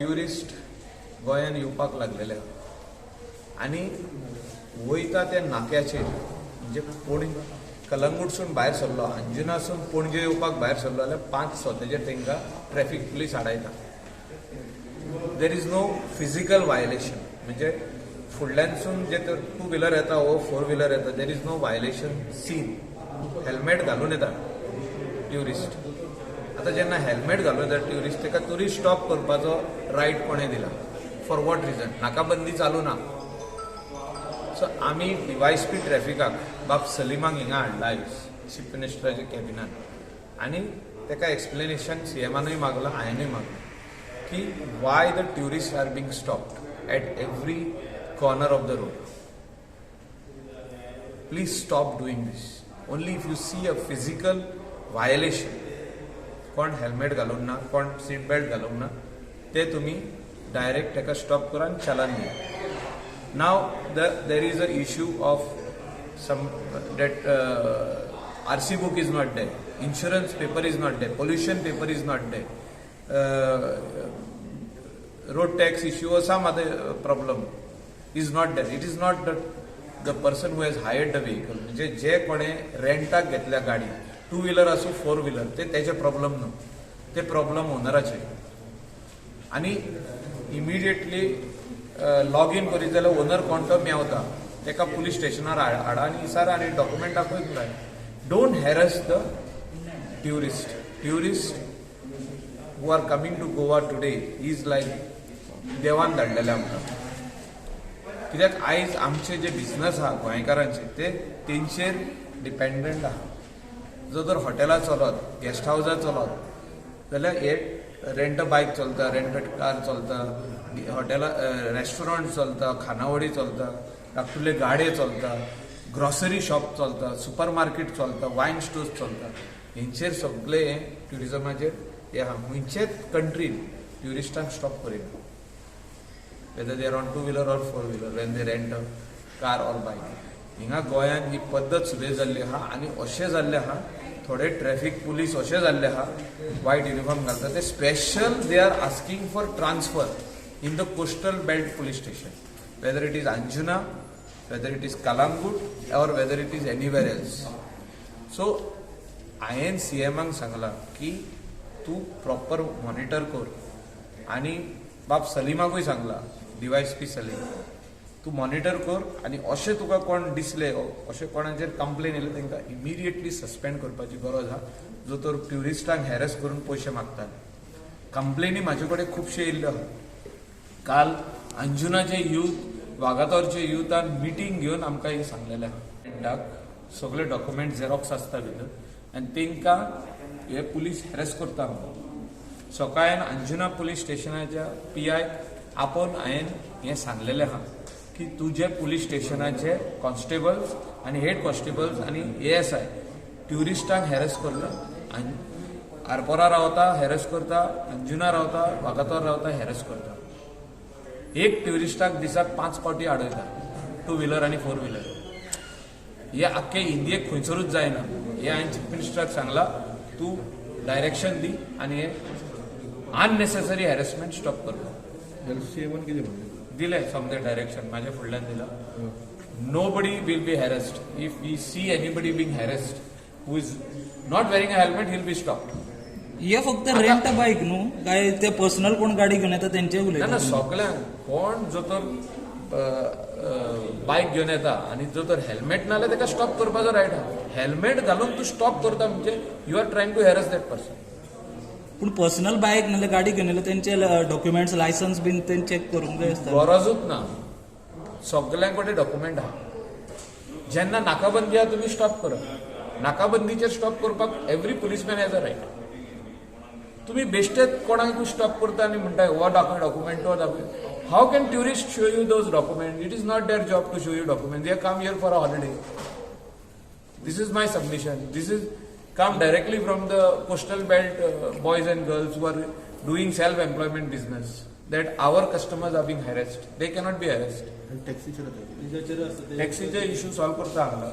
Tourist गोंयान येवपाक लागलेले आनी वयता ते नाक्याचेर म्हणजे कलंगूटसून भायर सरलो अंजुनासून पणजे येवपाक भायर सरलो जाल्यार 5 स्वताचेर तांकां ट्रॅफिक पुलीस आडायता. There is no physical violation म्हणजे फुडल्यानसून जे तर 2 व्हिलर येता वो 4 व्हिलर येता there is no violation seen. Helmet घालून येता ट्युरिस्ट. आता जेन्ना हेल्मेट घालून येता ट्युरिस्ट ताका टुरिस्ट स्टॉप करपाचो रायट कोणें दिला? For what reason? नाकाबंदी चालू ना. सो आमी डीवायएसपी ट्रॅफिकाक बाब सलिमाक हिंगा हाडला आयज चीफ मिनिस्टराच्या कॅबिनात आनी ताका एक्सप्लेनेशन सीएमानूय मागलां हांवेंनूय मागलां की why the tourist are being stopped at every corner of the road. Please stop doing this. Only if you see a physical violation, कोण हेल्मेट घालूंक ना, कोण सीट बेल्ट घालूंक ना, ते तुमी डायरेक्ट ताका स्टॉप करा आनी चलान दिया. Now there is a issue of some date RC book is not there, insurance paper is not there, pollution paper is not there, road tax issue or some other problem is not there. It is not the person who has hired the vehicle. म्हणजे जे कोणे रेंटाक घेतल्या गाडी 2 wheeler असो 4 wheeler ते त्याचे problem न्हू, ते प्रॉब्लेम ओनराचे. आणि इमिडिएटली लॉग इन करीत जाल्यार ओनर कोण तो मेवता ताका पुलीस स्टेशनार हाडा आनी विचारा आनी डॉक्युमेंट दाखयत जाय. Don't harass the tourist. Tourist who are coming to Goa today is like देवान धाडलेले आमकां. कित्याक आयज आमचे जे बिझनस आहा गोंयकारांचे ते तेंचेर डिपेंडंट आहा. जो तर हॉटेलां चलत, गेस्ट हावसां चलत जाल्यार हे रेंट बायक चलता, रेंट कार चलता, हॉटेलां रेस्टॉरंट चलता, खानावळी चलता, धाकटुले गाडे चलता, ग्रॉसरी शॉप चलता, सुपर मार्केट चलता, वायन स्टोर्स चलता. हेंचेर सगळे ट्युरिजमाचेर हे आहा. खंयचेच कंट्रीन ट्युरिस्टांक स्टॉप करिना, whether they are on 2 wheeler or 4 wheeler when they rent a car or bike. हिंगा गोंयान ही पद्धत सुरू जाल्ली आहा आनी अशें जाल्लें आहा थोडे ट्रॅफिक पुलीस अशें जाल्ले आहा वायट युनिफॉर्म घालता ते special they are asking for transfer in the coastal belt police station, whether it is Anjuna, whether it is Calangute or whether it is anywhere else. So हांवें सीएमाक सांगलां की तूं प्रॉपर मॉनिटर कर आनी बाब सलिमाकूय सांगलां डीवायएसपी सलीम तूं मॉनिटर कर आनी अशें तुका कोण दिसले अशें कोणाचेर कंप्लेन येयले तांकां इमिडिएटली सस्पेंड करपाची गरज आहा जो तर ट्युरिस्टांक हॅरस करून पयशे मागताले. कंप्लेनी म्हाजे कडेन खुबशे येयल्ल्यो आहा. काल अंजुनाचे यूथ, वागातोरचे युथान मिटींग घेवन आमकां हे सांगलेलें आहा. सगळे डॉक्युमेंट झेरॉक्स आसता भितर आनी तांकां हे पुलीस हॅरस करता म्हणून. सकाळीन अंजुना पुलीस स्टेशनाच्या PI आपोवन हांवें हें सांगलेलें आहा की तुजे पुलीस स्टेशनाचे कॉन्स्टेबल्स आनी हेड कॉन्स्टेबल्स आनी ASI ट्युरिस्टांक हॅरस करता, आरपोरा रावता हॅरस करता, अंजुना रावता, वागातोर रावता हॅरस करता. एक ट्युरिस्टाक दिसाक 5 फावटी आडयता 2 व्हिलर आनी 4 व्हिलर. हे आख्खे इंडियेक खंयसरूच जायना. हे हांवें चीफ मिनिस्टराक सांगलां तूं डायरेक्शन दी आनी हे अननेसेसरी हॅरेसमेंट स्टॉप करता. सीएमान कितें म्हणलें दिले समजे डायरेक्शन म्हाज्या फुडल्यान दिला. Nobody will be harassed. If we see anybody being harassed who is not wearing a helmet he'll be stopped. हे फक्त रेंट बाईक न्हू काय ते पर्सनल कोण गाडी घेवन येता तेंचे ना उलयता? सगळ्यांक कोण जो तर बायक घेवन येता आनी जो तर हेल्मेट ना जाल्यार ताका स्टॉप करपाचो रायट आहा. हेल्मेट घालून तूं स्टॉप करता म्हणजे you are trying to harass that person. पूण पर्सनल बाईक नाल्यार गाडी घेवन येयला तेंचे डॉक्युमेंट्स लायसन्स बीन ते चेक करूंक जाय आसता. गरजूच ना. सगळ्यां कडेन डॉक्युमेंट आहा. जेन्ना नाकाबंदी आहा तुमी स्टॉप करा. नाकाबंदीचेर स्टॉप करपाक every policeman has a right. तुम्ही बेश्टेच कोणाक स्टॉप करता आनी म्हणटा हो डॉक्युमेंट तो document. How can tourist show you those document? It is not their job to show you document. They come here for a holiday. This is my submission. This is come directly from the coastal belt boys and girls who are doing self-employment business, that our customers are being harassed. They cannot be harassed. टॅक्सीचे टॅक्सीचे issue solve करता हांगा.